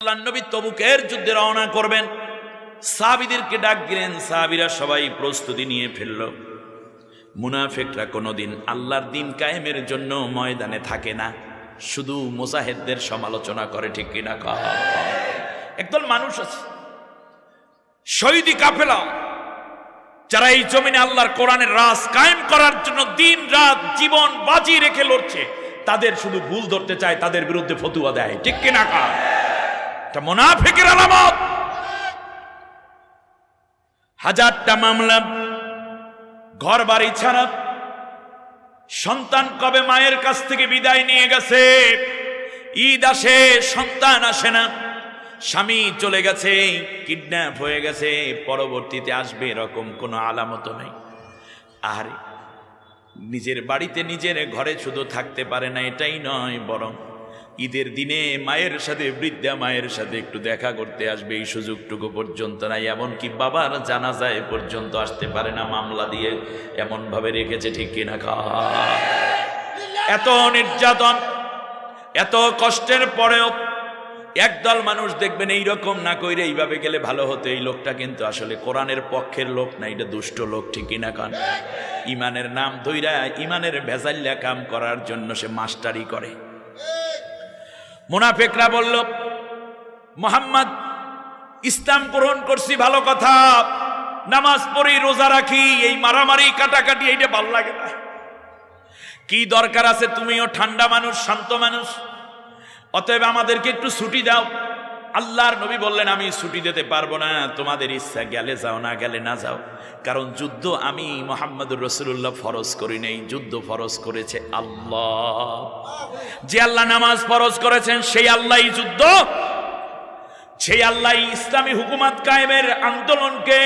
আল্লাহর নবী তবুকের যুদ্ধে রওনা করবেন, সাহাবীদেরকে ডাক দিলেন। সাহাবীরা সবাই প্রস্তুতি নিয়ে ফেলল। মুনাফিকরা কোনোদিন আল্লাহর দিন কায়েমের জন্য ময়দানে থাকে না, শুধু মুজাহিদদের সমালোচনা করে, ঠিক কিনা? একদল মানুষ আছে শহীদি কাফেলা, যারা এই জমিনে আল্লাহর কোরআনের রাজ কায়েম করার জন্য দিন রাত জীবন বাজি রেখে লড়ছে, তাদের শুধু ভুল ধরতে চায়, তাদের বিরুদ্ধে ফতুয়া দেয়, ঠিক কিনা? এটা মুনাফিকের আলামত। হাজারটা মামলা, ঘর বাড়ি ছাড়া, সন্তান কবে মায়ের কাছ থেকে বিদায় নিয়ে গেছে, ঈদ আসে সন্তান আসে না, স্বামী চলে গেছে, কিডন্যাপ হয়ে গেছে, পরবর্তীতে আসবে এরকম কোনো আলামত নেই। আর নিজের বাড়িতে নিজের ঘরে শুধু থাকতে পারে না, এটাই নয়, বরং ঈদের দিনে মায়ের সাথে, বৃদ্ধা মায়ের সাথে একটু দেখা করতে আসবে, এই সুযোগটুকু পর্যন্ত নাই। এমনকি বাবার জানাজায় পর্যন্ত আসতে পারে না, মামলা দিয়ে এমন ভাবে রেখেছে, ঠিক কিনা? এত নির্যাতন, এত কষ্টের পরেও একদল মানুষ দেখবেন এইরকম না কইরে এইভাবে গেলে ভালো হতো, এই লোকটা কিন্তু আসলে কোরআনের পক্ষের লোক না, এটা দুষ্ট লোক, ঠিক কিনা? কান ইমানের নাম ধইরা ইমানের ভেজাল্লা কাম করার জন্য সে মাস্টারি করে। মুনাফিকরা বলল, মুহাম্মদ ইসলাম গ্রহণ করছি ভালো কথা, নামাজ পড়ি, রোজা রাখি, এই মারামারি কাটাকাটি এইটা ভালো লাগে না। কি দরকার আছে? তুমিও ঠান্ডা মানুষ, শান্ত মানুষ, অতএব আমাদেরকে একটু ছুটি দাও। আল্লাহর নবী বললেন, আমি ছুটি দিতে পারবো না, তোমাদের ইচ্ছা, গেলে যাও, না গেলে না যাও। কারণ যুদ্ধ আমি মুহাম্মদুর রাসূলুল্লাহ ফরজ করি নাই, যুদ্ধ ফরজ করেছে আল্লাহ। যে আল্লাহ নামাজ ফরজ করেছেন সেই আল্লাহই যুদ্ধ, সেই আল্লাহ ইসলামী হুকুমত কায়েমের আন্দোলনকে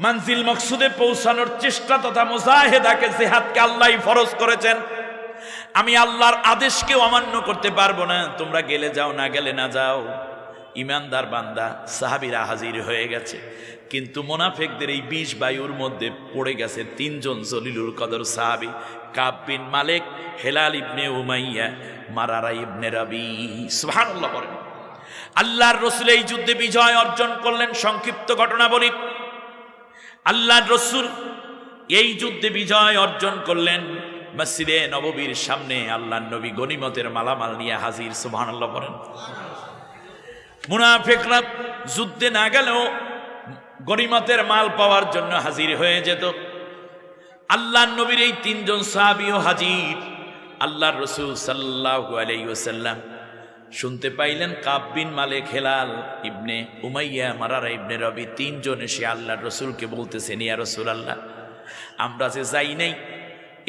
মানজিল মকসুদে পৌঁছানোর চেষ্টা তথা মুজাহিদাকে, জিহাদকে আল্লাহই ফরজ করেছেন। আমি আল্লাহর আদেশকে অমান্য করতে পারবো না, তোমরা গেলে যাও, না গেলে না যাও। ইমানদার বান্দা সাহাবীরা হাজির হয়ে গেছে, কিন্তু মুনাফিকদের এই 20 বায়ুর মধ্যে পড়ে গেছে তিনজন জলিলুল কদর সাহাবী, কাব বিন মালিক, হেলাল ইবনে উমাইয়া, মারারা ইবনে রাবি। সুবহানাল্লাহ বলেন। আল্লাহর রাসূল এই যুদ্ধে বিজয় অর্জন করলেন। সংক্ষিপ্ত ঘটনা বলি, আল্লাহর রাসূল এই যুদ্ধে বিজয় অর্জন করলেন। মসজিদে নববীর সামনে আল্লাহর নবী গনিমতের মালামাল নিয়ে হাজির। সুবহানাল্লাহ বলেন। মুনাফিকরা যুদ্ধে না গেলেও গনিমতের মাল পাওয়ার জন্য হাজির হয়ে যেত। আল্লাহর নবীর এই তিনজন সাহাবীও হাজির। আল্লাহর রাসূল সাল্লাল্লাহু আলাইহি ওয়াসাল্লাম শুনতে পাইলেন কাব বিন মালিক, হেলাল ইবনে উমাইয়া, মারারা ইবনে রবি, তিনজন এসে আল্লাহর রাসূলকে বলতেছেন, ইয়া রাসূলুল্লাহ, আমরা যে যাই নাই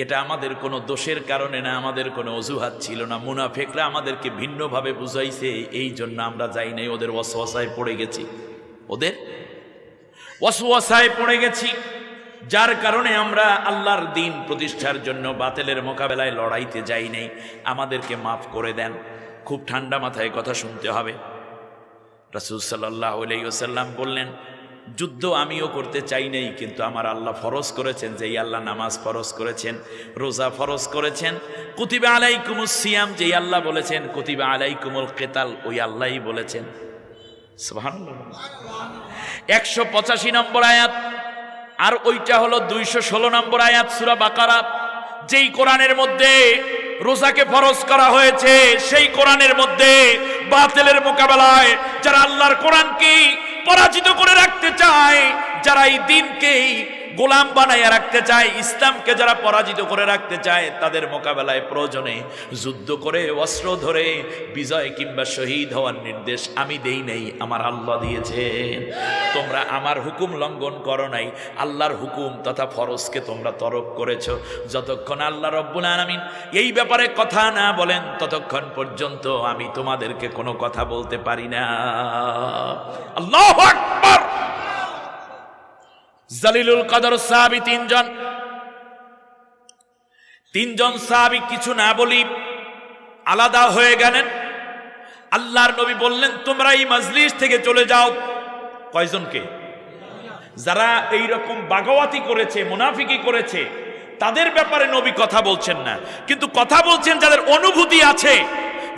এটা আমাদের কোনো দোষের কারণে না, আমাদের কোনো অজুহাত ছিল না, মুনাফিকরা আমাদেরকে ভিন্নভাবে বুঝাইছে, এই জন্য আমরা যাই নাই, ওদের ওয়াসওয়াসায় পড়ে গেছি, ওদের ওয়াসওয়াসায় পড়ে গেছি, যার কারণে আমরা আল্লাহর দিন প্রতিষ্ঠার জন্য বাতিলের মোকাবেলায় লড়াইতে যাই নাই, আমাদেরকে মাফ করে দেন। খুব ঠান্ডা মাথায় কথা শুনতে হবে। রাসূল সাল্লাল্লাহু আলাইহি ওয়াসাল্লাম বললেন, যুদ্ধ আমিও করতে চাই নাই, কিন্তু আমার আল্লাহ ফরজ করেছেন, যেই আল্লাহ নামাজ ফরজ করেছেন, রোজা ফরজ করেছেন, কুতিবা আলাইকুমুস সিয়াম, যেই আল্লাহ বলেছেন, কুতিবা আলাইকুমুল কিতাল, ওই আল্লাহই বলেছেন। সুবহানাল্লাহ। 185 নম্বর আয়াত, আর ওইটা হলো 216 নম্বর আয়াত সূরা বাকারা। যেই কোরআনের মধ্যে রোজাকে ফরজ করা হয়েছে, সেই কোরআনের মধ্যে বাতিলের মোকাবেলায় যারা আল্লাহর কোরআনকে পরাজিত করে রাখতে চায়, যারা এই দিনকে গোলাম বানাইয়া রাখতে চায়, ইসলামকে যারা পরাজিত করে রাখতে চায়, তাদের মোকাবেলায় প্রয়োজনে যুদ্ধ করে অস্ত্র ধরে বিজয় কিংবা শহীদ হওয়ার নির্দেশ আমি দেই নাই, আমার আল্লাহ দিয়েছেন। তোমরা আমার হুকুম লঙ্ঘন করো নাই, আল্লাহর হুকুম তথা ফরজকে তোমরা তরক করেছো। যতক্ষণ আল্লাহ রব্বুল আলামিন এই ব্যাপারে কথা না বলেন, ততক্ষণ পর্যন্ত আমি তোমাদেরকে কোনো কথা বলতে পারি না। আল্লাহু আকবার। জলিলুল কদর সাহাবী তিনজন সাহাবী কিছু না বলি আলাদা হয়ে গেলেন। আল্লাহর নবী বললেন, তোমরা এই মজলিস থেকে চলে যাও। কয়জনকে? যারা এই রকম বাগাওয়াতি করেছে, মুনাফিকি করেছে, তাদের ব্যাপারে নবী কথা বলছেন না, কিন্তু কথা বলছেন যাদের অনুভূতি আছে,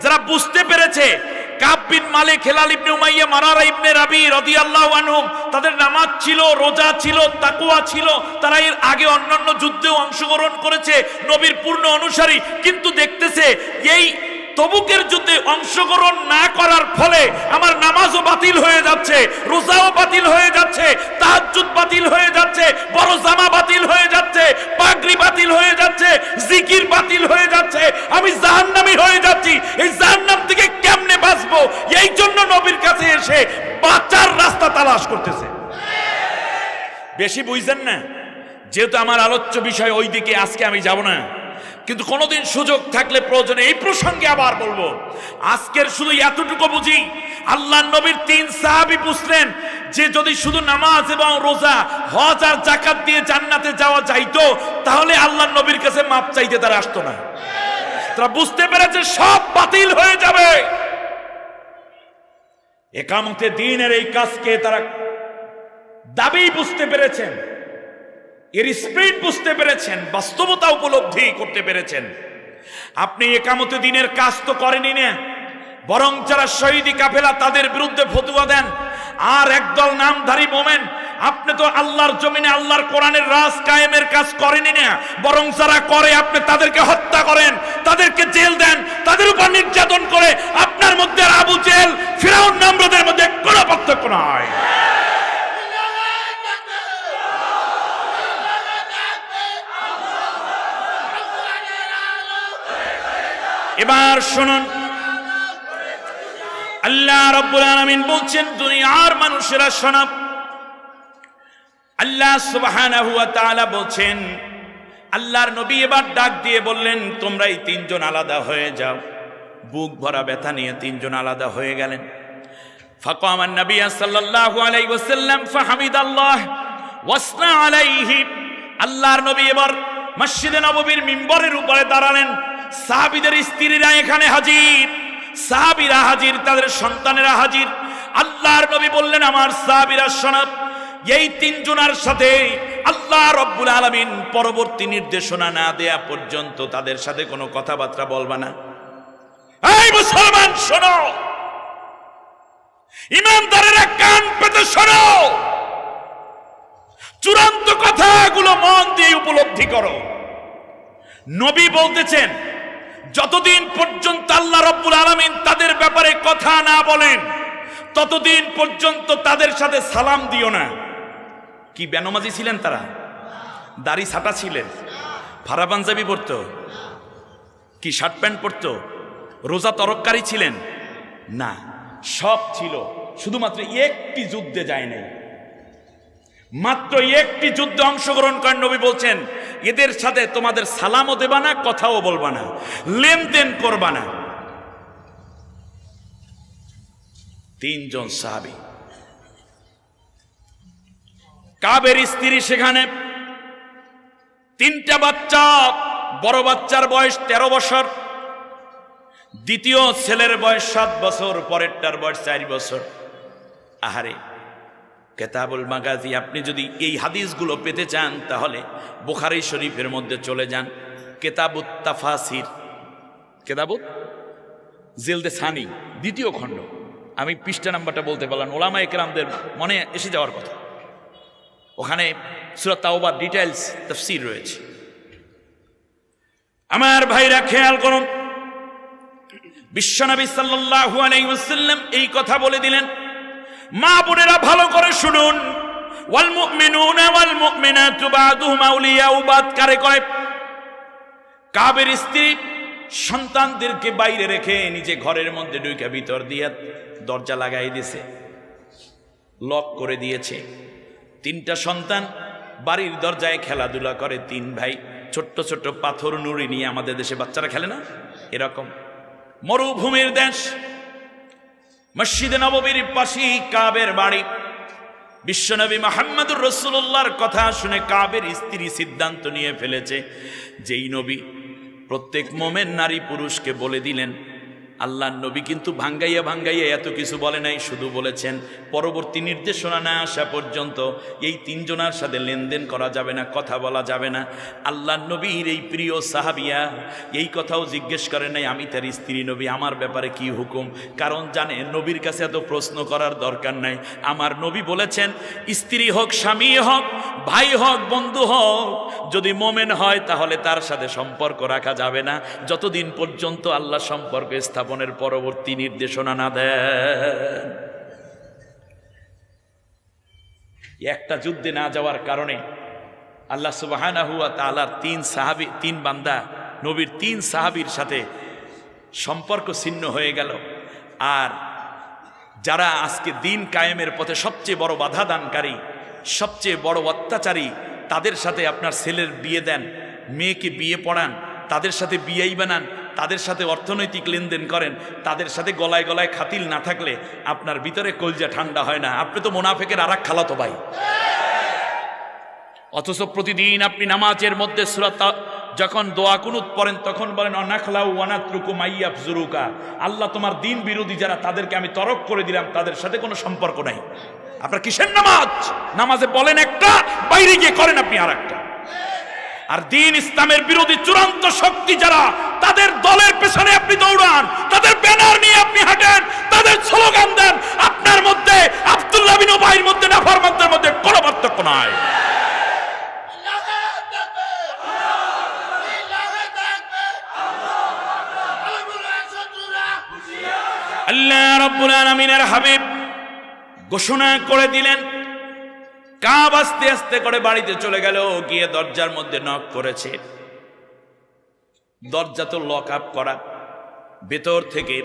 যারা বুঝতে পেরেছে কাব বিন মালিক, হেলাল ইবনে উমাইয়া, মারারা ইবনে রাবি রাদিয়াল্লাহু আনহুম, তাদের নামাজ ছিল, রোজা ছিল, তাকওয়া ছিল। তারা এর আগে অন্যান্য যুদ্ধেও অংশগ্রহণ করেছে, নবীর পূর্ণ অনুসারী। কিন্তু দেখতেছে এই তবুকের যুদ্ধে অংশগ্রহণ না করার ফলে আমার নামাজও বাতিল হয়ে যাচ্ছে, রোজাও বাতিল হয়ে যাচ্ছে, তাহাজ্জুদ বাতিল হয়ে যাচ্ছে, বড় জামা বাতিল হয়ে যাচ্ছে, পাগড়ি বাতিল হয়ে যাচ্ছে, জিকির বাতিল হয়ে যাচ্ছে, আমি জাহান্নামী হয়ে যাচ্ছি। এই জাহান্নাম থেকে কেমনে বাঁচবো? এই জন্য নবীর কাছে এসে বাঁচার রাস্তা তালাশ করতেছে। বেশি বুঝছেন না, যেহেতু আমার আলোচ্য বিষয় ওই দিকে আজকে আমি যাব না, কিন্তু কোনোদিন সুযোগ থাকলে প্রয়োজনে এই প্রসঙ্গে আবার বলবো। আজকের শুধু এতটুকু বুঝি, আল্লাহর নবীর 3 সাহাবী বুঝলেন যে যদি শুধু নামাজ এবং রোজা, হজ আর যাকাত দিয়ে জান্নাতে যাওয়া যাইতো, তাহলে আল্লাহর নবীর কাছে মাপ চাইতে তারা আসতো না। তারা বুঝতে পেরেছে সব বাতিল হয়ে যাবে। একামতে দ্বীনের এই কাজকে তারা দাবি বুঝতে পেরেছেন, এর স্পিরিট বুঝতে পেরেছেন, বাস্তবতা উপলব্ধি করতে পেরেছেন। আপনি একামতে দ্বীনের কাজ তো করেনই না, বরং যারা শহীদি কাফেলা তাদের বিরুদ্ধে ফতোয়া দেন। আর একদল নামধারী মোমেন, আপনি তো আল্লাহর জমিনে আল্লাহর কোরআনের রাজ কায়েমের কাজ করেনই না, বরং যারা করে আপনি তাদেরকে হত্যা করেন, তাদেরকে জেল দেন, তাদের উপর নির্যাতন করে। আপনার মধ্যে আর আবু জেল, ফিরাউন, নমরুদের মধ্যে কোনো পার্থক্য নয়। এবার শুনুন, আল্লাহ রাব্বুল আলামিন বলছেন, দুনিয়ার মানুষেরা শোনো। আল্লাহ সুবহানাহু ওয়া তাআলা বলছেন, আল্লাহর নবী এবার ডাক দিয়ে বললেন, তোমরা এই 3 জন আলাদা হয়ে যাও। বুক ভরা ব্যথা নিয়ে 3 জন আলাদা হয়ে গেলেন। ফাকামান নবী সাল্লাল্লাহু আলাইহি ওয়াসাল্লাম ফাহামিদাল্লাহ ওয়াসনা আলাইহি। আল্লাহর নবী এবার মসজিদে নববীর মিম্বরের উপরে দাঁড়ালেন। সাহাবীদের স্ত্রীরা এখানে হাজির, সাহাবীরা হাজির, তাদের সন্তানেরা হাজির। আল্লাহর নবী বললেন, আমার সাহাবীরা শোনো, এই 3 জনের সাথে আল্লাহ রাব্বুল আলামিন পরবর্তী নির্দেশনা না দেয়া পর্যন্ত তাদের সাথে কোনো কথাবার্তা বলবা না। এই মুসলমান শোনো, ইমানদারেরা কান পেতে শোনো, চূড়ান্ত কথাগুলো মন দিয়ে উপলব্ধি করো। নবী বলতেছেন, যতদিন পর্যন্ত আল্লাহ রাব্বুল আলামিন তাদের ব্যাপারে কথা না বলেন, ততদিন পর্যন্ত তাদের সাথে সালাম দিও না। কি বেনমাজি ছিলেন তারা? দাড়ি ছাটা ছিলেন? ফারা পাঞ্জাবি পরতো? কি শার্ট প্যান্ট পরতো? রোজা তরককারী ছিলেন? না, সব ছিল। শুধুমাত্র একটি যুদ্ধে যায় নাই, মাত্র একটি যুদ্ধে অংশগ্রহণ করেন। নবী বলছেন, এদের সাথে তোমাদের সালামও দেবা না, কথাও বলবা না, লেনদেন করবা না। 3 জন সাহাবী। কাবের স্ত্রী সেখানে, 3টা বাচ্চা, বড় বাচ্চার বয়স 13 বছর, দ্বিতীয় ছেলের বয়স 7 বছর, পরেরটার বয়স 4 বছর। আহারে, কেতাবুল মাগাজি, আপনি যদি এই হাদিসগুলো পেতে চান তাহলে বুখারী শরীফের মধ্যে চলে যান, কেতাবুত তাফাসির, কেতাবুত জিলদে সানি, 2য় খণ্ড। আমি পৃষ্ঠা নাম্বারটা বলতে পারলাম, ওলামায়ে কেরামদের মনে এসে যাওয়ার কথা। ওখানে সূরা তাওবার ডিটেইলস তাফসীর রয়েছে। আমার ভাইরা খেয়াল করুন, বিশ্বনবী সাল্লাল্লাহু আলাইহি ওয়াসাল্লাম এই কথা বলে দিলেন। মা বোনেরা ভালো করে শুনুন, ওয়াল মুমিনুনা ওয়াল মুমিনাতু বা'দুহুম আউলিয়াউ বা'দ। কারে কয়? কাবের স্ত্রী সন্তানদেরকে বাইরে রেখে নিজে ঘরের মধ্যে ঢুকে ভিতর দিয়ে দরজা লাগাই দিয়েছে, লক করে দিয়েছে। 3টা সন্তান বাড়ির দরজায় খেলাধুলা করে, 3 ভাই। ছোট্ট ছোট্ট পাথর নুড়ি নিয়ে আমাদের দেশে বাচ্চারা খেলে না, এরকম। মরুভূমির দেশ, মসজিদে নববীর পাশেই কাবের বাড়ি। বিশ্বনবী মুহাম্মদুর রাসূলুল্লাহর কথা শুনে কাবের স্ত্রী সিদ্ধান্ত নিয়ে ফেলেছে, যেই নবী প্রত্যেক মোমেন নারী পুরুষকে বলে দিলেন, আল্লাহর নবী কিন্তু ভাঙ্গাইয়া ভাঙ্গাইয়া এত কিছু বলে নাই, শুধু বলেছেন পরবর্তী নির্দেশনা না আসা পর্যন্ত এই তিনজনের সাথে লেনদেন করা যাবে না, কথা বলা যাবে না। আল্লাহর নবীর এই প্রিয় সাহাবিয়া এই কথাও জিজ্ঞেস করে নাই আমি তার স্ত্রী নবী, আমার ব্যাপারে কি হুকুম, কারণ জানে নবীর কাছে এত প্রশ্ন করার দরকার নাই। আমার নবী বলেছেন স্ত্রী হোক, স্বামী হোক, ভাই হোক, বন্ধু হোক, যদি মোমেন হয় তাহলে তার সাথে সম্পর্ক রাখা যাবে না যতদিন পর্যন্ত আল্লাহ সম্পর্ক স্থাপনের পরবর্তী নির্দেশনা না দেন। একটা যুদ্ধে না যাওয়ার কারণে আল্লাহ সুবহানাহু ওয়া তাআলার তিন বান্দা নবীর 3 সাহাবীর সাথে সম্পর্ক ছিন্ন হয়ে গেল। আর যারা আজকে দিন কায়েমের পথে সবচেয়ে বড় বাধা দানকারী, সবচেয়ে বড় অত্যাচারী, তাদের সাথে আপনার ছেলের বিয়ে দেন, মেয়েকে বিয়ে পড়ান, তাদের সাথে বিয়েই বানান, তাদের সাথে অর্থনৈতিক লেনদেন করেন, তাদের সাথে গলায় গলায় খাতিল না থাকলে আপনার ভিতরে কলজা ঠান্ডা হয় না। আপনি তো মুনাফিকের আরেক খালাতো ভাই। অথচ প্রতিদিন আপনি নামাজের মধ্যে সূরা যখন দোয়া কুনুত পড়েন তখন বলেন অনাখলাউ ওয়ানাত্রুকু মাইয়াফজুরুকা, আল্লাহ তোমার দিন বিরোধী যারা তাদেরকে আমি তরক করে দিলাম, তাদের সাথে কোনো সম্পর্ক নাই। আপনার কিসের নামাজ? নামাজে বলেন একটা, বাইরে গিয়ে করেন আপনি আর একটা। আর দিন ইসলামের বিরোধী চূড়ান্ত শক্তি যারা, তাদের দলের পেছনে আপনি দৌড়ান, তাদের ব্যানার নিয়ে আপনি হাঁটেন, তাদের স্লোগান দেন, আপনার মধ্যে আব্দুল্লাহ বিন উবাইর মধ্যে নাফরমানদের মধ্যে কোনো পার্থক্য নাই। আল্লাহ রাব্বুল আলামিনের হাবিব ঘোষণা করে দিলেন। কাব আস্তে আস্তে করে বাড়িতে চলে গেল, গিয়ে দরজার মধ্যে নক করেছে। দরজা তো লক আপ করা। ভেতর থেকে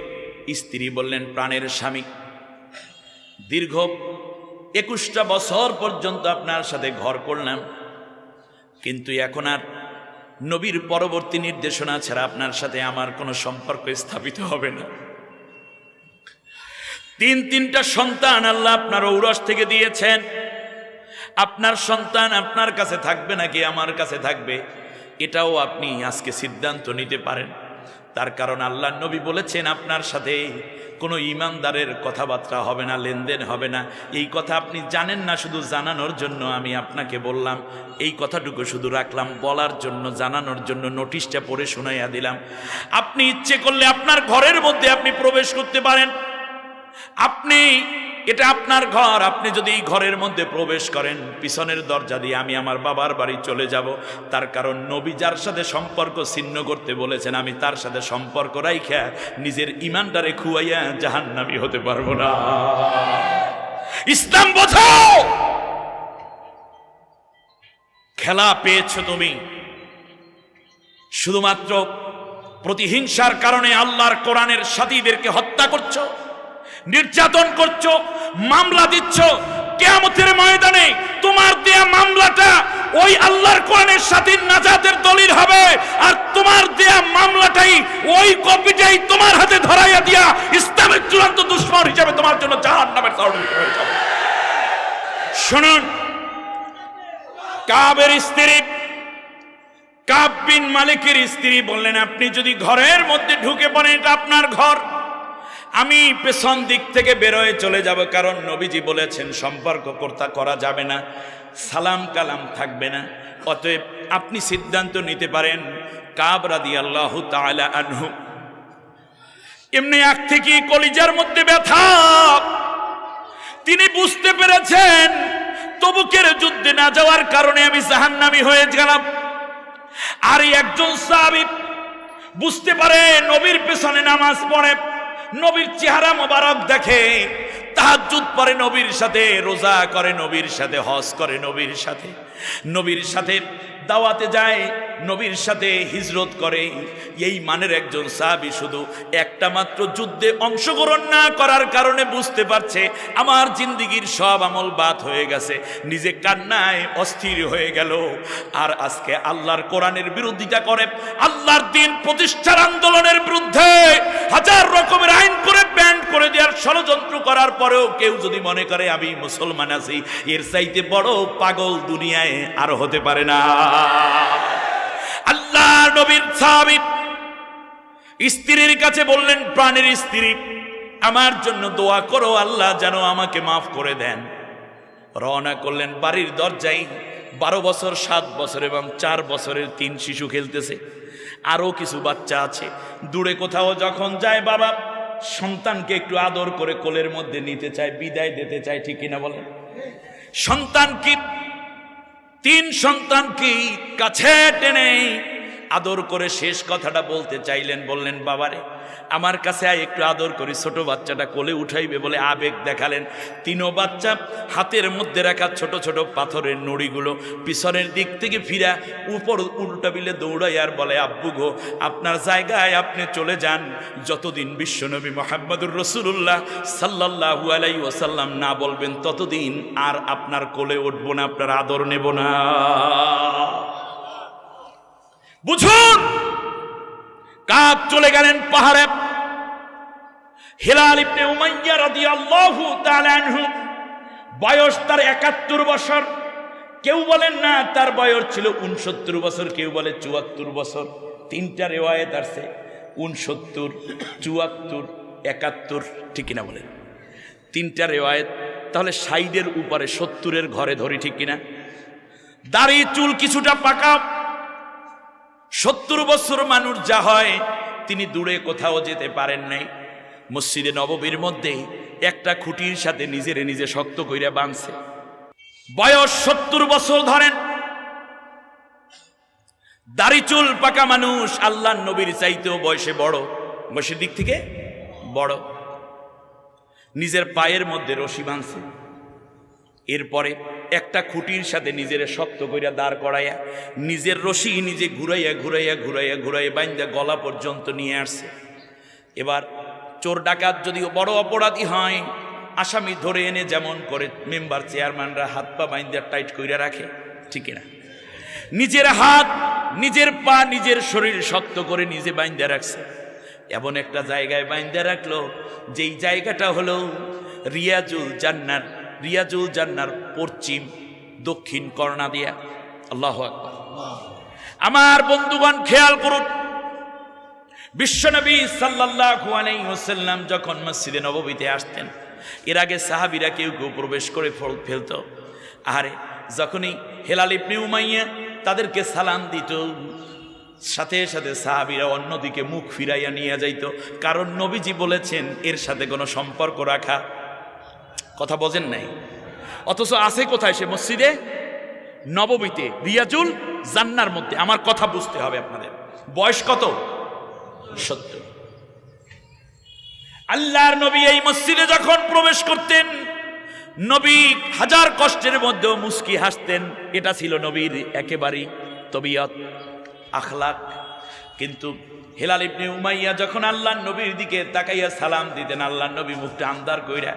স্ত্রী বললেন, প্রাণের স্বামী, দীর্ঘ 21টা বছর পর্যন্ত আপনার সাথে ঘর করলাম, কিন্তু এখন আর নবীর পরবর্তী নির্দেশনা ছাড়া আপনার সাথে আমার কোনো সম্পর্ক স্থাপিত হবে না। 3টা সন্তান আল্লাহ আপনার ঔরস থেকে দিয়েছেন। আপনার সন্তান আপনার কাছে থাকবে নাকি আমার কাছে থাকবে, এটাও আপনি আজকে সিদ্ধান্ত নিতে পারেন। তার কারণ আল্লাহ নবী বলেছেন আপনার সাথে কোনো ইমানদারের কথাবার্তা হবে না, লেনদেন হবে না। এই কথা আপনি জানেন না, শুধু জানানোর জন্য আমি আপনাকে বললাম। এই কথাটুকু শুধু রাখলাম বলার জন্য, জানানোর জন্য, নোটিশটা পড়ে শোনাইয়া দিলাম। আপনি ইচ্ছে করলে আপনার ঘরের মধ্যে আপনি প্রবেশ করতে পারেন। এটা আপনার ঘর, আপনি যদি এই ঘরের মধ্যে প্রবেশ করেন পিছনের দরজা দিয়ে আমি আমার বাবার বাড়ি চলে যাব। তার কারণ নবী যার সাথে সম্পর্ক ছিন্ন করতে বলেছেন, আমি তার সাথে সম্পর্ক রাইখা নিজের ইমানদারে খুয়াইয়া জাহান্নামী হতে পারবো না। ইসলাম বোঝো। খেলা পেয়েছো তুমি, শুধুমাত্র প্রতিহিংসার কারণে আল্লাহর কোরআনের সাথীদেরকে হত্যা করছো, নির্যাতন করছো, মামলা দিচ্ছ। কিয়ামতের ময়দানে তোমার দেয়া মামলাটা ওই আল্লাহর কোরআনের সাথে নাজাতের দলিল হবে, আর তোমার দেয়া মামলাটাই, ওই কপিটাই তোমার হাতে ধরাইয়া দিয়া ইসলামের চূড়ান্ত দুশমন হিসেবে তোমার জন্য জাহান্নামের ষড়যন্ত্র হয়ে যাবে। শুনুন, কাবের স্ত্রী, কাব বিন মালিকের স্ত্রী বললেন, আপনি যদি ঘরের মধ্যে ঢুকে পড়েন এটা আপনার ঘর, আমি পেছন দিক থেকে বেরোয় চলে যাব। কারণ নবীজি বলেছেন সম্পর্ক করা যাবে না, সালাম কালাম থাকবে না। অতএব আপনি সিদ্ধান্ত নিতে পারেন। কাব রাদিয়াল্লাহু তাআলা আনহু এমনি এক থেকে কলিজার মধ্যে ব্যথা, তিনি বুঝতে পেরেছেন তবুকের যুদ্ধে না যাওয়ার কারণে আমি জাহান্নামী হয়ে গেলাম। আর একজন সাহাবী বুঝতে পারে নবীর পেছনে নামাজ পড়ে, নবীর চেহারা মোবারক দেখে, তাহাজ্জুদ পড়ে নবীর সাথে, রোজা করে নবীর সাথে, হজ করে নবীর সাথে দাওয়াতে যায়, নবীর সাথে হিজরত করে। এই মানের একজন সাহাবী শুধু একটা মাত্র যুদ্ধে অংশগ্রহণ না করার কারণে বুঝতে পারছে আমার জিন্দিগির সব আমল বাদ হয়ে গেছে, নিজে কান্নায় অস্থির হয়ে গেল। আর আজকে আল্লাহর কোরআনের বিরোধিতা করে, আল্লাহর দ্বীন প্রতিষ্ঠার আন্দোলনের বিরুদ্ধে হাজার রকমের আইন করে ব্যান্ড করে দেওয়ার ষড়যন্ত্র করার পরেও কেউ যদি মনে করে আমি মুসলমান আছি, এর চাইতে বড় পাগল দুনিয়ায় আর হতে পারে না। আল্লাহ নবীর সাহাবী স্ত্রীর কাছে বললেন, প্রাণের স্ত্রী, আমার জন্য দোয়া করো, আল্লাহ যেন আমাকে মাফ করে দেন। রওনা করলেন বাড়ির দরজায়। 12 বছর, 7 বছর এবং 4 বছরের 3 শিশু খেলতেছে, আরো কিছু বাচ্চা আছে। দূরে কোথাও যখন যায়, বাবা সন্তানকে একটু আদর করে কোলের মধ্যে নিতে চায়, বিদায় দিতে চায়, ঠিক কিনা বলেন? সন্তান কি 3 সন্তান কি কাছে টেনে আদর করে শেষ কথাটা বলতে চাইলেন, বললেন, বাবারে আমার কাছে আয়, একটু আদর করি। ছোট বাচ্চাটা কোলে উঠাইবে বলে আবেগ দেখালেন। 3 বাচ্চা হাতের মধ্যে রাখা ছোট ছোট পাথরের নুড়িগুলো পিছনের দিক থেকে ফিরা উপর উল্টা বিলে দৌড়াই আর বলে, আব্বু গো, আপনার জায়গায় আপনি চলে যান, যতদিন বিশ্বনবী মুহাম্মদুর রাসূলুল্লাহ সাল্লাল্লাহু আলাইহি ওয়াসাল্লাম না বলবেন ততদিন আর আপনার কোলে উঠবো না, আপনার আদর নেব না। বুঝুন, কাব চলে গেলেন পাহাড়ে। হিলাল ইবনে উমাইয়া রাদিয়াল্লাহু তাআলা আনহু, বয়স তার 71 বছর। কেউ বলেন না তার বয়স ছিল 69 বছর, কেউ বলে 74 বছর। 3টা রিওয়ায়াত আছে, 69, 74, 71, ঠিক কিনা বলেন? 3টা রিওয়ায়াত। তাহলে 60-এর উপরে 70-এর ঘরে ধরি, ঠিক কিনা? দাড়ি চুল কিছুটা পাকা। 70 বছর মানুষ যা হয়, তিনি দূরে কোথাও যেতে পারেন নাই। মসজিদে নববীর মধ্যে একটা খুঁটির সাথে নিজে শক্ত কইরা বাঁধছে। বয়স 70 বছর ধরেন, দাড়ি চুল পাকা মানুষ, আল্লাহর নবীর চাইতেও বয়সে বড়, বয়সের দিক থেকে বড়। নিজের পায়ের মধ্যে রশি বাঁধছে। এরপরে একটা খুঁটির সাথে নিজের শক্ত কইরা দাঁড় করাইয়া নিজের রশি নিজে ঘুরাইয়া বাইন্দা গলা পর্যন্ত নিয়ে আসছে। এবার চোর ডাকাত যদি বড় অপরাধী হয়, আসামি ধরে এনে যেমন করে মেম্বার চেয়ারম্যানরা হাত পা বাইন্দা টাইট কইরা রাখে, ঠিক না? নিজের হাত, নিজের পা, নিজের শরীর শক্ত করে নিজে বাইন্দা রাখছে। এমন একটা জায়গায় বাইন্দা রাখলো, যেই জায়গাটা হলো রিয়াজুল জান্নার পশ্চিম দক্ষিণ কর্ণা দিয়া। আল্লাহু আকবার। আমার বন্ধুগণ খেয়াল করুন, বিশ্বনবী সাল্লাল্লাহু আলাইহি ওয়াসাল্লাম যখন মসজিদে নববীতে আসতেন, এর আগে সাহাবীরা কেউ প্রবেশ করে ফেলতো। আরে যখনই হিলাল ইবনে উমাইয়া তাদেরকে সালাম দিত, সাথে সাথে সাহাবীরা অন্যদিকে মুখ ফিরাইয়া নিয়ে যাইত, কারণ নবীজি বলেছেন এর সাথে কোনো সম্পর্ক রাখা। কথা বোঝেন নাই? অথচ আছে কোথায়? সে মসজিদে নববীতে, রিয়াজুল জান্নার মধ্যে। আমার কথা বুঝতে হবে আপনাদের। বয়স কত? 70। আল্লাহর নবী এই মসজিদে যখন প্রবেশ করতেন, নবী হাজার কষ্টের মধ্যেও মুস্কি হাসতেন। এটা ছিল নবীর একেবারেই তবিয়ত, আখলাক। কিন্তু হিলাল ইবনে উমাইয়া যখন আল্লাহর নবীর দিকে তাকাইয়া সালাম দিতেন, আল্লাহর নবী মুখটা আন্দার কইরা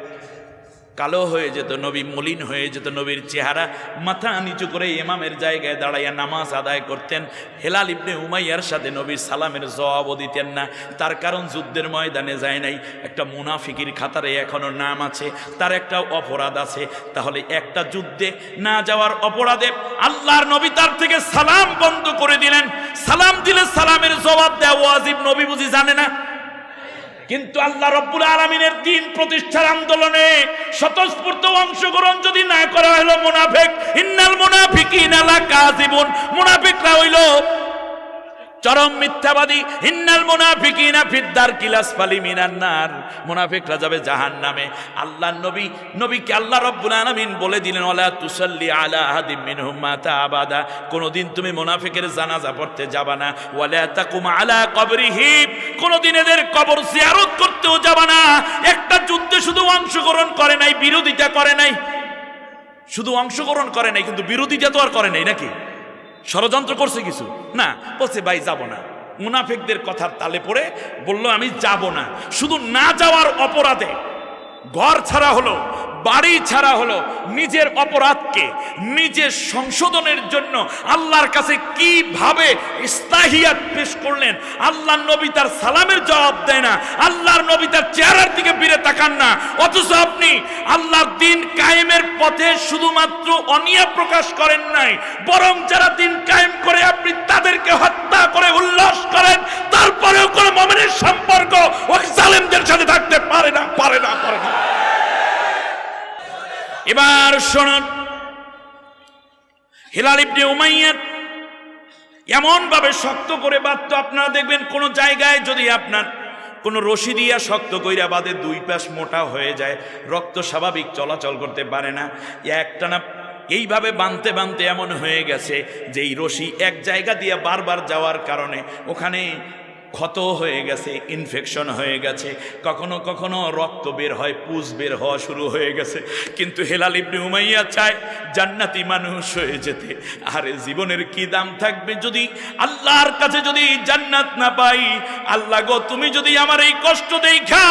কালো হয়ে যেত, নবী মলিন হয়ে যেত। নবীর চেহারা মাথা নিচু করে ইমামের জায়গায় দাঁড়াইয়া নামাজ আদায় করতেন। হিলাল ইবনে উমাইয়ার সাথে নবীর সালামের জবাবও দিতেন না। তার কারণ যুদ্ধের ময়দানে যায় নাই, একটা মুনাফিকির খাতারে এখনো নাম আছে, তার একটা অপরাধ আছে। তাহলে একটা যুদ্ধে না যাওয়ার অপরাধে আল্লাহর নবী তার থেকে সালাম বন্ধ করে দিলেন। সালাম দিলে সালামের জবাব দেওয়া ওয়াজিব, নবী বুঝি জানে না? কিন্তু আল্লাহ রাব্বুল আলামিনের দ্বীন প্রতিষ্ঠার আন্দোলনে স্বতঃস্ফূর্ত অংশগ্রহণ যদি না করা হলো মুনাফিক, ইন্নাল মুনাফিকিনা লাকাযিবুন, মুনাফিকরা হইল চরম মিথ্যাবাদী। ইন্নাল মুনাফিকিনা ফিদ-দারকিল আসফালি মিনান নার, মুনাফিকরা যাবে জাহান্নামে। আল্লাহর নবীকে আল্লাহ রাব্বুল আলামিন বলে দিলেন, ওয়ালা তুসাল্লি আলা আহাদিম মিনহুম মাতা আবাদা, কোনদিন তুমি মুনাফিকের জানাজা পড়তে যাবা না। ওয়ালা তাকুম আলা কবরিহি, কোনদিন এদের কবর জিয়ারত করতেও যাবা না। একটা যুদ্ধে শুধু অংশগ্রহণ করে নাই, বিরোধিতা করে নাই। শুধু অংশগ্রহণ করে নাই, কিন্তু বিরোধিতা তো আর করে নাই নাকি? ষড়যন্ত্র করছে কিছু না, বলছে ভাই যাব না। মুনাফিকদের কথার তালে পড়ে বলল আমি যাব না। শুধু না যাওয়ার অপরাধে ঘর ছাড়া হলো, বাড়ি ছাড়া হলো নিজের অপরাধকে নিজের সংশোধনের জন্য আল্লাহর কাছে কিভাবে ইস্তাহিয়াত পেশ করলেন। আল্লাহর নবী তার সালামের জবাব দেয় না, আল্লাহর নবী তার চেহারার দিকে ফিরে তাকান না, অথচ আপনি আল্লাহর দিন কায়েমের পথে শুধুমাত্র অনিয়া প্রকাশ করেন নাই, বরং যারা দিন কায়েম করে আপনি তাদেরকে হত্যা করে উল্লাস করেন, তারপরেও কোন মুমিনের সম্পর্ক ওই জালেমদের সাথে থাকতে পারে না। এবার শুনুন, হিলাল ইবনে উমাইয়া এমন ভাবে শক্ত করে বাঁধতো, আপনারা দেখবেন কোন জায়গায় যদি আপনার কোন রশি দিয়া শক্ত কইরা বাঁধে, দুই পাশ মোটা হয়ে যায়, রক্ত স্বাভাবিক চলাচল করতে পারে না। একটানা এইভাবে বাঁধতে বাঁধতে এমন হয়ে গেছে যে এই রশি এক জায়গা দিয়ে বারবার যাওয়ার কারণে ওখানে ক্ষত হয়ে গেছে, ইনফেকশন হয়ে গেছে, কখনো কখনো রক্ত বের হয়, পুজ বের হওয়া শুরু হয়ে গেছে। কিন্তু হিলাল ইবনে উমাইয়া চায় জান্নাতি মানুষ হয়ে যেতে। আরে জীবনের কি দাম থাকবে যদি আল্লাহর কাছে যদি জান্নাত না পাই? আল্লাহ গো, তুমি যদি আমার এই কষ্ট দেখা,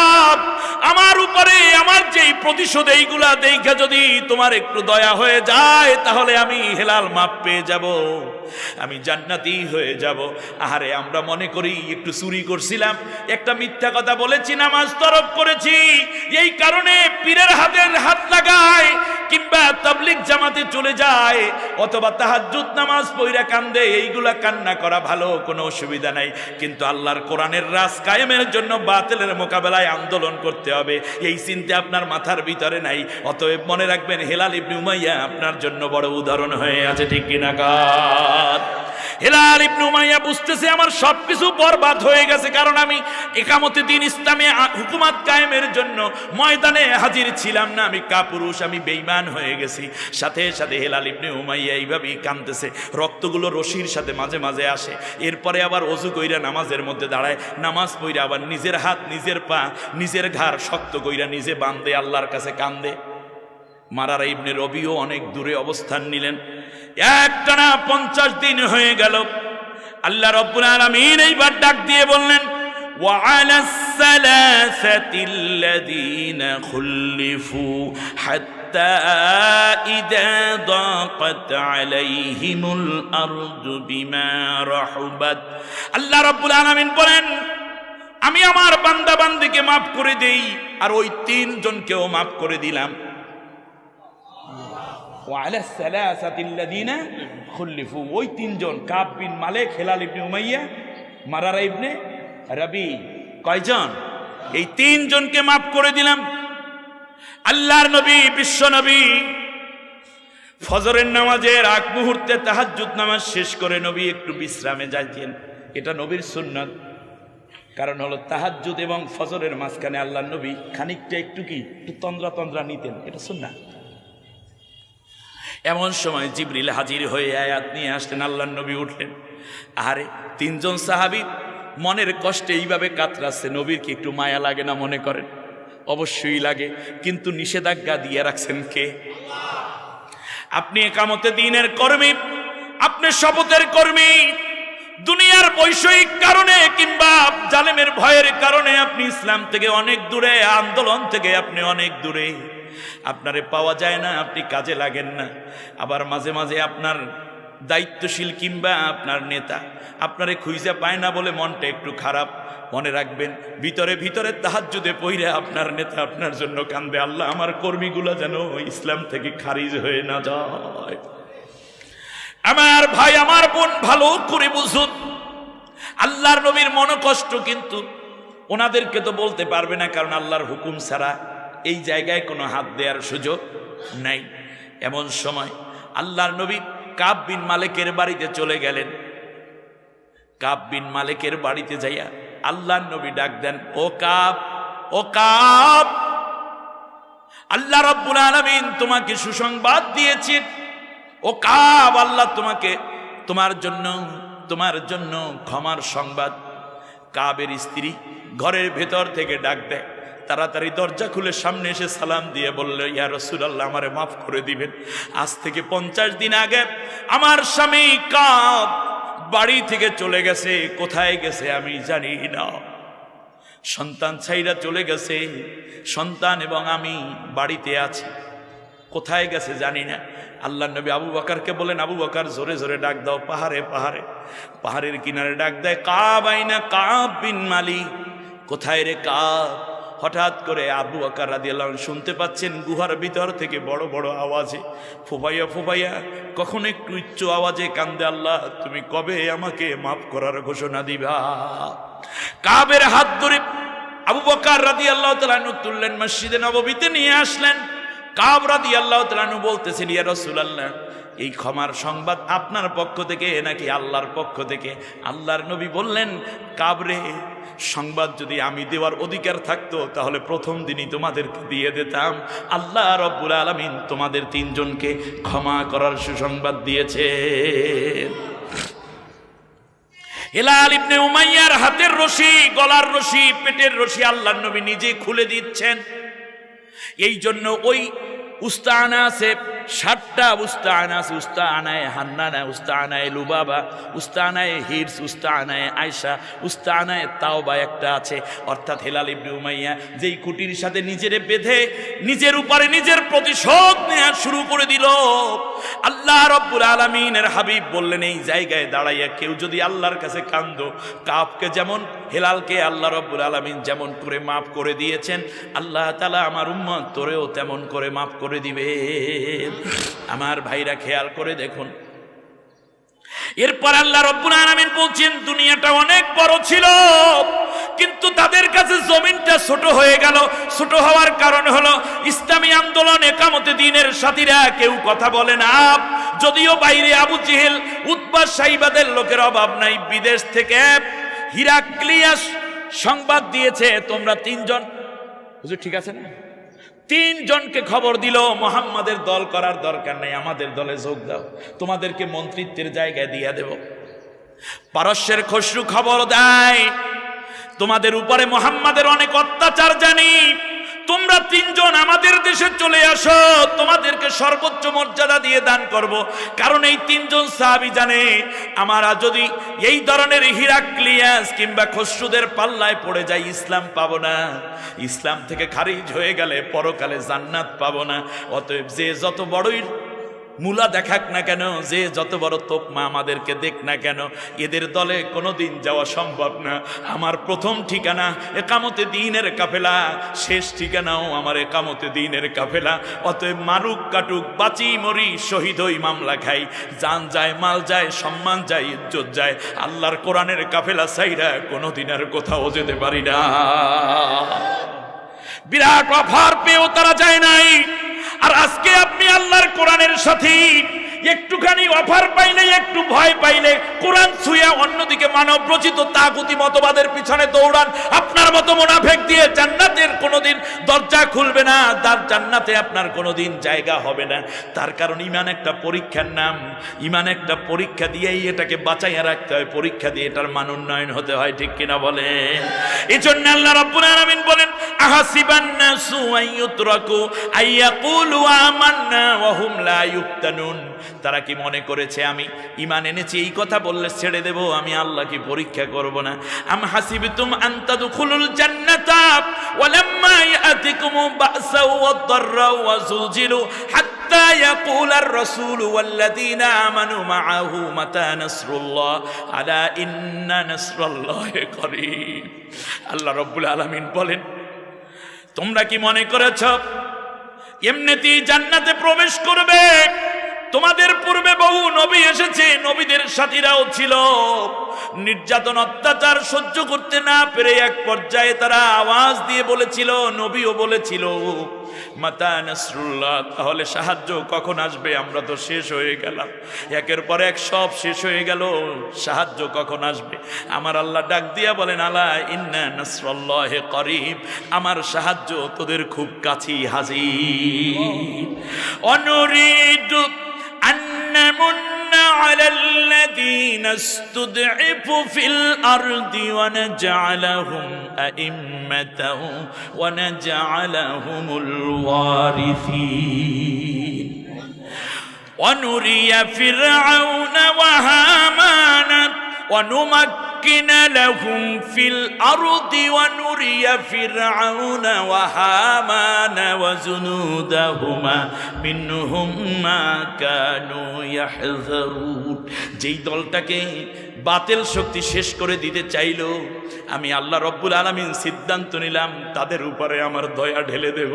আমার উপরে আমার যেই প্রতিশোধ এইগুলা দেখা যদি তোমার একটু দয়া হয়ে যায়, তাহলে আমি হিলাল মাপ পেয়ে যাব, আমি জান্নাতি হয়ে যাব। আরে আমরা মনে করি একটু চুরি করছিলাম, একটা মিথ্যা কথা বলেছি, নামাজ তরক করেছি, এই কারণে পীরের হাতের হাত লাগায় কিংবা তাবলীগ জামাতে চলে যায়, অথবা তাহাজ্জুদ নামাজ পড়া কান্দে, এইগুলা কান্না করা ভালো, কোনো অসুবিধা নাই। কিন্তু আল্লাহর কোরআনের রাজ কায়েমের জন্য বাতিলের মোকাবেলায় আন্দোলন করতে হবে, এই চিন্তা আপনার মাথার ভিতরে নাই। অতএব মনে রাখবেন, হিলাল ইবনে উমাইয়া আপনার জন্য বড় উদাহরণ হয়ে আছে, ঠিক কিনা? হিলাল ইবনে উমাইয়া বুঝতেছে আমার সবকিছু বরবাদ হয়ে গেছে, কারণ আমি ইকামতে দ্বীন ইসলামে হুকুমত কায়েমের জন্য ময়দানে হাজির ছিলাম না, আমি কাপুরুষ, আমি বেঈমান হয়ে গেছি। সাথে সাথে হিলাল ইবনে উমাইয়া এইভাবেই কাঁদতেছে, রক্তগুলো রশির সাথে মাঝে মাঝে আসে। এরপরে আবার ওযু কইরা নামাজের মধ্যে দাঁড়ায়, নামাজ পড়া আবার নিজের হাত, নিজের পা, নিজের ঘাড় শক্ত কইরা নিজে বাঁধে, আল্লাহর কাছে কান্দে। মারারা ইবনে রবিও অনেক দূরে অবস্থান নিলেন, একটানা 50 দিন হয়ে গেল। আল্লাহ রাব্বুল আলামিন এইবার ডাক দিয়ে বললেন, ওয়া আলাস সালাসাতিল্লাযীনা খুল্লিফু হাত্তা ইযা দাকাত আলাইহিমুল আরদু বিমা রাহুবাত। আল্লাহ রাব্বুল আলামিন বলেন, আমি আমার বান্দা বান্দিকে মাফ করে দেই, আর ওই 3 জনকেও মাফ করে দিলাম। ওয়ালা সালাসাতিল্লাযীনা খুল্লিফু, ওই 3 জন, কাব বিন মালিক, হিলাল ইবনে উমাইয়া, মারারা ইবনে রবি, কয়জন? এই 3 জনকে মাফ করে দিলাম। আল্লাহর নবী, বিশ্ব নবী ফজরের নামাজের আগ মুহূর্তে তাহাজ্জুদ নামাজ শেষ করে নবী একটু বিশ্রামে যাইতেন, এটা নবীর সুন্নাত। কারণ হলো তাহাজ্জুদ এবং ফজরের মাঝখানে আল্লাহর নবী খানিকটা একটু তন্দ্রা নিতেন, এটা সুন্নাত। এমন সময় জিবরিল হাজির হয়ে আয়াত নিয়ে আসলেন, আল্লাহর নবী উঠলেন। আরে 3 জন সাহাবী মনের কষ্টে এইভাবে কাতরাচ্ছে, নবীর কি একটু মায়া লাগে না মনে করেন? অবশ্যই লাগে, কিন্তু নিষেধাজ্ঞা দিয়ে রাখছেন কে? আপনি ইকামতে দ্বীনের কর্মী, আপনি শপথের কর্মী, দুনিয়ার বৈষয়িক কারণে কিংবা জালেমের ভয়ের কারণে আপনি ইসলাম থেকে অনেক দূরে, আন্দোলন থেকে আপনি অনেক দূরে, আপনারে পাওয়া যায় না, আপনি কাজে লাগেন না। আবার মাঝে মাঝে আপনার দায়িত্বশীল কিংবা আপনার নেতা আপনারে খুঁজে পায় না বলে মনটা একটু খারাপ। মনে রাখবেন, ভিতরে ভিতরে তাহাজ্জুদে পইরা আপনার নেতা আপনার জন্য কান্দে, আল্লাহ আমার কর্মীগুলো যেন ইসলাম থেকে খারিজ হয়ে না যায়। আমার ভাই, আমার বোন, ভালো করে বুঝুন, আল্লাহর নবীর মনোকষ্ট কিন্তু ওনাদেরকে তো বলতে পারবে না, কারণ আল্লাহর হুকুম ছাড়া এই জায়গায় কোনো হাত দেওয়ার সুযোগ নাই। এমন সময় আল্লাহর নবী কাব বিন মালিকের বাড়িতে চলে গেলেন। কাব বিন মালিকের বাড়িতে যাইয়া আল্লাহর নবী ডাক দেন, ও কাব, ও কাব, আল্লাহ রাব্বুল আলামিন তোমাকে সুসংবাদ দিয়েছেন। ও কাব, আল্লাহ তোমাকে তোমার জন্য ক্ষমার সংবাদ। কাবের স্ত্রী ঘরের ভেতর থেকে ডাক দেয়, তাড়াতাড়ি দরজা খুলে সামনে এসে সালাম দিয়ে বলল, ইয়া রাসূলুল্লাহ, আমারে মাফ করে দিবেন। আজ থেকে 50 দিন আগে আমার স্বামী কাব বাড়ি থেকে চলে গেছে, কোথায় গেছে আমি জানি না। সন্তান ছাইরা চলে গেছে, সন্তান এবং আমি বাড়িতে আছি, কোথায় গেছে জানি না। আল্লাহ নবী আবু বকরকে বলেন, আবু বকর জোরে জোরে ডাক দাও, পাহাড়ে পাহাড়ে, পাহাড়ের কিনারে ডাক দেয়, কাব আইনা কাব বিন মালিক, কোথায় রে কাব? হঠাৎ করে আবু বকর রাদিয়াল্লাহু আনহু শুনতে পাচ্ছেন গুহার ভিতর থেকে বড় বড় আওয়াজে ফুফাইয়া ফুফাইয়া কখন একটু উচ্চ আওয়াজে কান্দে, আল্লাহ তুমি কবে আমাকে মাফ করার ঘোষণা দিবা? কাবের হাত ধরে আবু বকর রাদিয়াল্লাহু তাআলা আনহু তুললেন, মসজিদে নববীতে নিয়ে আসলেন। কাব রাদিয়াল্লাহু তাআলা আনহু বলতেছেন, ইয়া রাসূলুল্লাহ, এই ক্ষমার সংবাদ আপনার পক্ষ থেকে নাকি আল্লাহর পক্ষ থেকে? আল্লাহর নবী বললেন, কাবরে, সংবাদ যদি আমি দেওয়ার অধিকার থাকতো তাহলে প্রথম দিনই তোমাদেরকে দিয়ে দিতাম। আল্লাহ রব্বুল আলামিন তোমাদের তিনজনকে ক্ষমা করার সুসংবাদ দিয়েছে। হিলাল ইবনে উমাইয়ার হাতের রশি, গলার রশি, পেটের রশি আল্লাহর নবী নিজে খুলে দিচ্ছেন। এই জন্য ওই উস্তানা আছে, 7টা উস্তানা আছে, উস্তানায়ে হান্নানা, উস্তানায়ে লুবাবা, উস্তানায়ে হিরস, উস্তানায়ে আয়েশা, উস্তানায়ে তাওবা একটা আছে। অর্থাৎ হিলাল ইবনে উমাইয়া যেই কুটির সাথে নিজেরে বেঁধে নিজের উপরে নিজের প্রতিশোধ নেওয়া শুরু করে দিল, আল্লাহ রব্বুল আলামিনের হাবিব বললেন, এই জায়গায় দাঁড়াইয়া কেউ যদি আল্লাহর কাছে কান্দো, কাবকে যেমন হেলালকে আল্লাহ রব্বুল আলামিন যেমন করে মাফ করে দিয়েছেন, আল্লাহ তাআলা আমার উম্মত তোরেও তেমন করে মাফ করে দিবে। আমার ভাইরা খেয়াল করে দেখুন, এরপর আল্লাহ রব্বুল আলামিন বলছেন, দুনিয়াটা অনেক বড় ছিল কিন্তু তাদের কাছে জমিনটা ছোট হয়ে গেল। ছোট হওয়ার কারণ হলো ইসলামী আন্দোলন একামতে দ্বীনের সাথীরা কেউ কথা বলে না। যদিও বাইরে আবু জেহেল, উতবা, সাইবাদের লোকের অভাব নাই, বিদেশ থেকে হিরাক্লিয়াস সংবাদ দিয়েছে, তোমরা 3 জন, হুজুর ঠিক আছে না, 3 জনকে খবর দিল, মুহাম্মাদের দল করার দরকার নেই, আমাদের দলে যোগ দাও, তোমাদেরকে মন্ত্রিত্বের জায়গায় দিয়ে দেব। পারস্যের খসরু খবর দেয়, তোমাদের উপরে মুহাম্মাদের অনেক অত্যাচার জানি, তোমরা 3 জন আমাদের দেশে চলে আসো, তোমাদেরকে সর্বোচ্চ মর্যাদা দিয়ে দান করব। কারণ এই 3 জন সাহাবী জানে, আমরা যদি এই ধরনের হিরাক্লিয়াস কিংবা খসরুদের পাল্লায় পড়ে যাই, ইসলাম পাবো না, ইসলাম থেকে খারিজ হয়ে গেলে পরকালে জান্নাত পাবো না। অতএব যে যত বড়ই মুলা দেখাক না কেন, যে যত বড় তোকমা আমাদেরকে দেখ না কেন, এদের দলে কোনোদিন যাওয়া সম্ভব না। আমার প্রথম ঠিকানা একামতে দ্বীনের কাফেলা, শেষ ঠিকানাও আমার একামতে দ্বীনের কাফেলা। অতএব মারুক কাটুক, বাঁচি মরি, শহীদ হই, মামলা খাই, জান যায়, মাল যায়, সম্মান যায়, ইজ্জত যায়, আল্লাহর কোরআনের কাফেলা ছাইরা কোনোদিন আর কোথাও যেতে পারি না। বিরাট অফার পেয়েও তারা যায় নাই। আর আজকে আপনি আল্লাহর কোরআনের সাথে একটুখানি অফার পাইলে, একটু ভয় পাইলে কোরআন ছুঁয়া অন্যদিকে মানব রচিত তাগুতি মতবাদের পিছনে দৌড়ান, আপনার মতো মুনাফিক দিয়ে জান্নাতের কোনোদিন দরজা খুলবে না, তার জান্নাতে আপনার কোনোদিন জায়গা হবে না। তার কারণ ঈমান একটা পরীক্ষার নাম, ঈমান একটা পরীক্ষা দিয়েই এটাকে বাঁচাইয়া রাখতে হয়, পরীক্ষা দিয়ে এটার মান উন্নয়ন হতে হয়, ঠিক কিনা বলেন? এই জন্য আল্লাহ রাব্বুল আলামিন বলেন, আহাসিবান নাসু আইয়ুতরাকু আইয়াকুলু আমান্না ওয়া হুম লা ইফতানুন। তারা কি মনে করেছে আমি ঈমান এনেছি এই কথা বললে ছেড়ে দেব, আমি আল্লাহ কি পরীক্ষা করব না? আম হাসিবতুম আন তাদখুলুল জান্নাতা ওয়া লাম্মা ইয়াতিকুম বা'সা ওয়া দাররা ওয়া যুলজিলু হাত্তা ইয়াকুলার রাসূলু ওয়াল্লাযীনা আমানু মা'আহু মাতা নাসরুল্লাহ আলা ইন্না নাসরাল্লাহি করিব। আল্লাহ রাব্বুল আলামিন বলেন, তোমরা কি মনে করেছ এমনিতেই জান্নাতে প্রবেশ করবে? তোমাদের পূর্বে বহু নবী এসেছে, নবীদের সাথীরাও ছিল, নির্যাতন অত্যাচার সহ্য করতে না পেরে এক পর্যায়ে তারা আওয়াজ দিয়ে বলেছিল, নবীও বলেছিল, মাতা নাসরুল্লাহ, তাহলে সাহায্য কখন আসবে? আমরা তো শেষ হয়ে গেলাম, একের পর এক সব শেষ হয়ে গেল, সাহায্য কখন আসবে? আমার আল্লাহ ডাক দিয়া বলেন, আলা ইন্না নাসরাল্লাহি করিব, আমার সাহায্য তোদের খুব কাছেই হাজির। অনুরিদু أنمن على الذين استضعفوا في الأرض ونجعلهم أئمة ونجعلهم الوارثين ونري فرعون وهامان ونمكن ونمكن لهم في الأرض ونري فرعون وهامان وجنودهما منهم ما كانوا يحذرون। যেই দলটাকে বাতিল শক্তি শেষ করে দিতে চাইলো, আমি আল্লাহ রব্বুল আলামিন সিদ্ধান্ত নিলাম তাদের উপরে আমার দয়া ঢেলে দেব।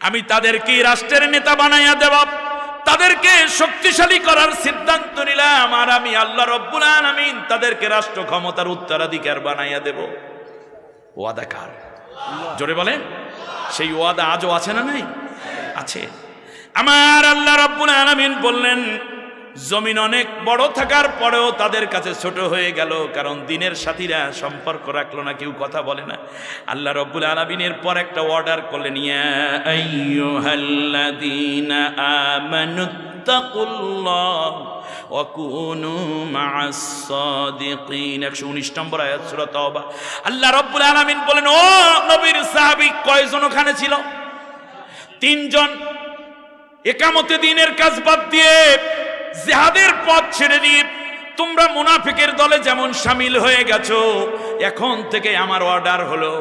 আমি তাদেরকে রাষ্ট্রের নেতা বানাইয়া দেব, তাদেরকে শক্তিশালী করার সিদ্ধান্ত নিলাম, আর আমি আল্লাহ রব্বুল আলামিন তাদেরকে রাষ্ট্র ক্ষমতার উত্তরাধিকার বানাইয়া দেব। ওয়াদা কার? জোরে বলেন। সেই ওয়াদা আজও আছে না নাই? আছে। আমার আল্লাহ রব্বুল আলামিন বললেন, জমিন অনেক বড় থাকার পরেও তাদের কাছে ছোট হয়ে গেল, কারণ দিনের সাথীরা সম্পর্ক রাখলো না, কেউ কথা বলে না। আল্লাহ রব্বুল আলামিনের পর একটা অর্ডার করলেন, ইয়া আইয়ুহাল্লাযীনা আমানুত্তাকুল্লাহ ওয়া কুনু মা'আস সাদিকিন। 119 নম্বর আয়াত সূরা তাওবা। আল্লাহ রব্বুল আলামিন বলেন, ও নবীর সাহাবী, কয়জন ওখানে ছিল? 3 জন। একামতে দিনের কাজ বাদ দিয়ে, জিহাদের পথ ছেড়ে দিয়ে তোমরা মুনাফিকের দলে যেমন শামিল হয়ে গেছো, এখন থেকে আমার অর্ডার হলো,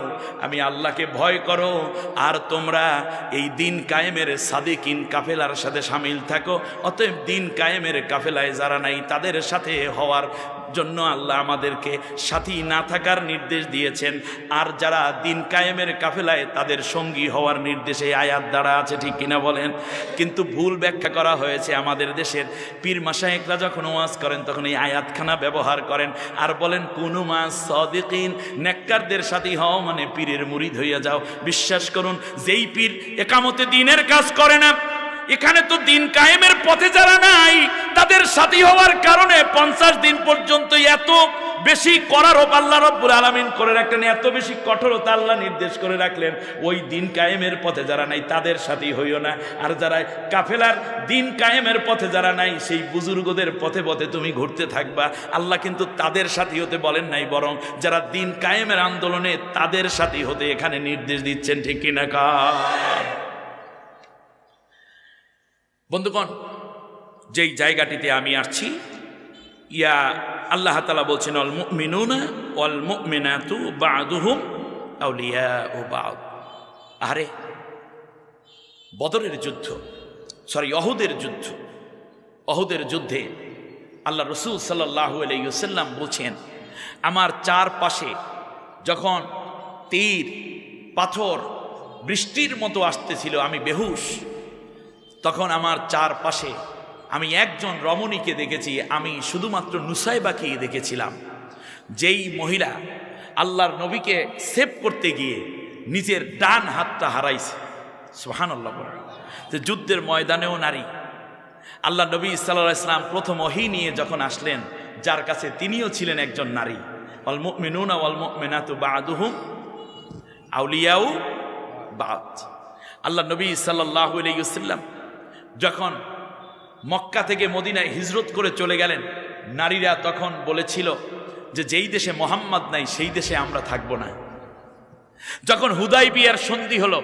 আমি আল্লাহকে ভয় করো, আর তোমরা এই দিন কায়েমের সাদিকিন কাফেলার সাথে শামিল থাকো। অতএব দিন কায়েমের কাফেলায় যারা নাই তাদের সাথে হওয়ার জন্য আল্লাহ আমাদেরকে সাথী না থাকার নির্দেশ দিয়েছেন, আর যারা দিন কায়েমের কাফেলায় তাদের সঙ্গী হওয়ার নির্দেশে আয়াত দ্বারা আছে, ঠিক কিনা বলেন? কিন্তু ভুল ব্যাখ্যা করা হয়েছে। আমাদের দেশের পীর মাশায়েখরা যখন ওয়াজ করেন তখন এই আয়াতখানা ব্যবহার করেন আর বলেন, কুনু মা'আস সাদিকিন, নেককারদের সাথী হও মানে পীরের মুরিদ হইয়া যাও। বিশ্বাস করুন, যেই পীর একামতে দিনের কাজ করে না, এখানে তো দিন কায়েমের পথে যারা নাই তাদের সাথী হওয়ার কারণে 50 দিন পর্যন্ত এত বেশি করারোপ আল্লাহ রব্বুল আলামিন করে রাখলেন, এত বেশি কঠোরতা আল্লাহ নির্দেশ করে রাখলেন, ওই দিন কায়েমের পথে যারা নাই তাদের সাথী হইও না। আর যারা কাফেলার দিন কায়েমের পথে যারা নাই, সেই বুজুর্গদের পথে পথে তুমি ঘুরতে থাকবা। আল্লাহ কিন্তু তাদের সাথী হতে বলেন নাই, বরং যারা দিন কায়েমের আন্দোলনে তাদের সাথী হতে এখানে নির্দেশ দিচ্ছেন, ঠিক কিনা? বন্ধুগণ, যেই জায়গাটিতে আমি আসছি, ইয়া আল্লাহ তাআলা বলছেন, আল মুমিনুনা ওয়াল মুমিনাতু বা'দুহুম আউলিয়াউ বা'দ। আরে বদরের যুদ্ধ, অহুদের যুদ্ধে আল্লাহ রাসূল সাল্লাল্লাহু আলাইহি ওয়াসাল্লাম বলছেন, আমার চারপাশে যখন তীর পাথর বৃষ্টির মতো আসতেছিল, আমি বেহুশ, তখন আমার চারপাশে আমি একজন রমণীকে দেখেছি, আমি শুধুমাত্র নুসাইবাকে দেখেছিলাম, যেই মহিলা আল্লাহর নবীকে সেভ করতে গিয়ে নিজের ডান হাতটা হারাইছে। সুবহানাল্লাহ। যে যুদ্ধের ময়দানেও নারী। আল্লাহ নবী সাল্লাল্লাহু আলাইহি ওয়াসাল্লাম প্রথম ওহী নিয়ে যখন আসলেন, যার কাছে তিনিও ছিলেন একজন নারী। ওয়াল মুমিনুনা ওয়াল মুমিনাতু বা'দুহুম আউলিয়াউ বা'দ। আল্লাহ নবী সাল্লাল্লাহু আলাইহি ওয়াসাল্লাম যখন মক্কা থেকে মদিনায় হিজরত করে চলে গেলেন, নারীরা তখন বলেছিল যে যেই দেশে মোহাম্মদ নাই সেই দেশে আমরা থাকবো না। যখন হুদাইবিয়ার সন্ধি হলো,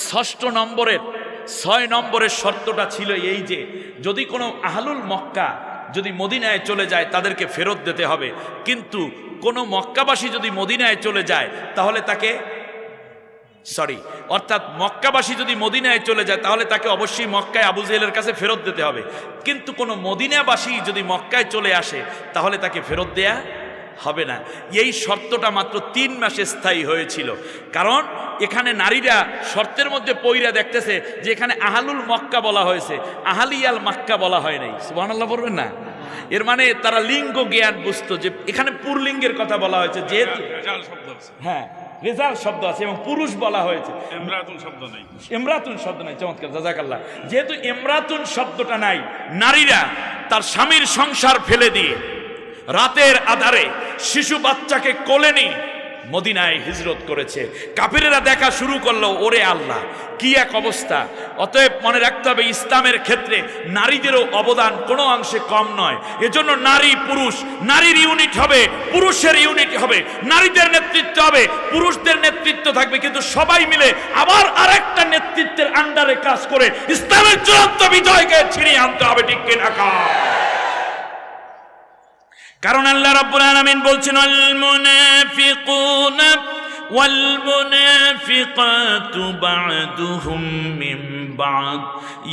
6 নম্বরের শর্তটা ছিল এই যে যদি কোনো আহলুল মক্কা যদি মদিনায় চলে যায় তাদেরকে ফেরত দিতে হবে, কিন্তু কোনো মক্কাবাসী যদি মদিনায় চলে যায় তাহলে তাকে অর্থাৎ মক্কাবাসী যদি মদিনায় চলে যায় তাহলে তাকে অবশ্যই মক্কায় আবু জেহেলের কাছে ফেরত দিতে হবে, কিন্তু কোনো মদিনাবাসী যদি মক্কায় চলে আসে তাহলে তাকে ফেরত দেয়া হবে না। এই শর্তটা মাত্র 3 মাসে স্থায়ী হয়েছিল, কারণ এখানে নারীরা শর্তের মধ্যে পইরা দেখতেছে যে এখানে আহলুল মক্কা বলা হয়েছে, আহলিয়াল মক্কা বলা হয় নাই। সুবহানাল্লাহ বলবেন না? এর মানে তারা লিঙ্গ জ্ঞান বুঝতো যে এখানে পুরলিঙ্গের কথা বলা হয়েছে, যেহেতু হ্যাঁ রেজাল শব্দ আছে এবং পুরুষ বলা হয়েছে, ইমরাতুন শব্দ নাই। চমৎকার, জাযাকাল্লাহ। যেহেতু ইমরাতুন শব্দটা নাই, নারীরা তার স্বামীর সংসার ফেলে দিয়ে রাতের আধারে শিশু বাচ্চাকে কোলে নিয়ে মদিনায় হিজরত করেছে। কাফিরেরা দেখা শুরু করলো, ওরে আল্লাহ কি এক অবস্থা। অতএব মনে রাখতে হবে, ইসলামের ক্ষেত্রে নারীদেরও অবদান কোনো অংশে কম নয়। এজন্য নারী পুরুষ, নারীর ইউনিট হবে, পুরুষের ইউনিট হবে, নারীদের নেতৃত্ব হবে, পুরুষদের নেতৃত্ব থাকবে, কিন্তু সবাই মিলে আবার আরেকটা নেতৃত্বের আন্ডারে কাজ করে ইসলামের চূড়ান্ত বিজয়কে ছিনিয়ে আনতে হবে, ঠিক কিনা? কারণ আল্লাহ রাব্বুল আলামিন বলছেন আল মুনাফিকুনা ওয়াল মুনাফিকাতু বা'দুহুম মিন বা'দ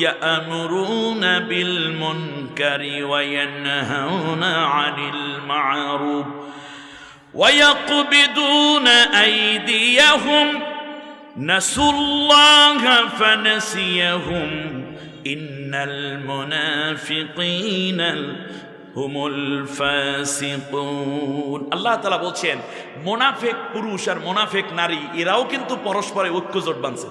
ইয়া'মুরুনা বিল মুনকারি ওয়া ইয়ানহাউনা আনিল মা'রুফ ওয়া ইয়াকবিদুনা আইদিয়াহুম নাসুল্লাহা ফানাসিয়াহুম ইন্নাল মুনাফিকিনা হুমুল ফাসিকুন। আল্লাহ তাআলা বলছেন মুনাফিক পুরুষ আর মুনাফিক নারী এরাও কিন্তু পরস্পরে ঐক্যজোট বাঁধছে।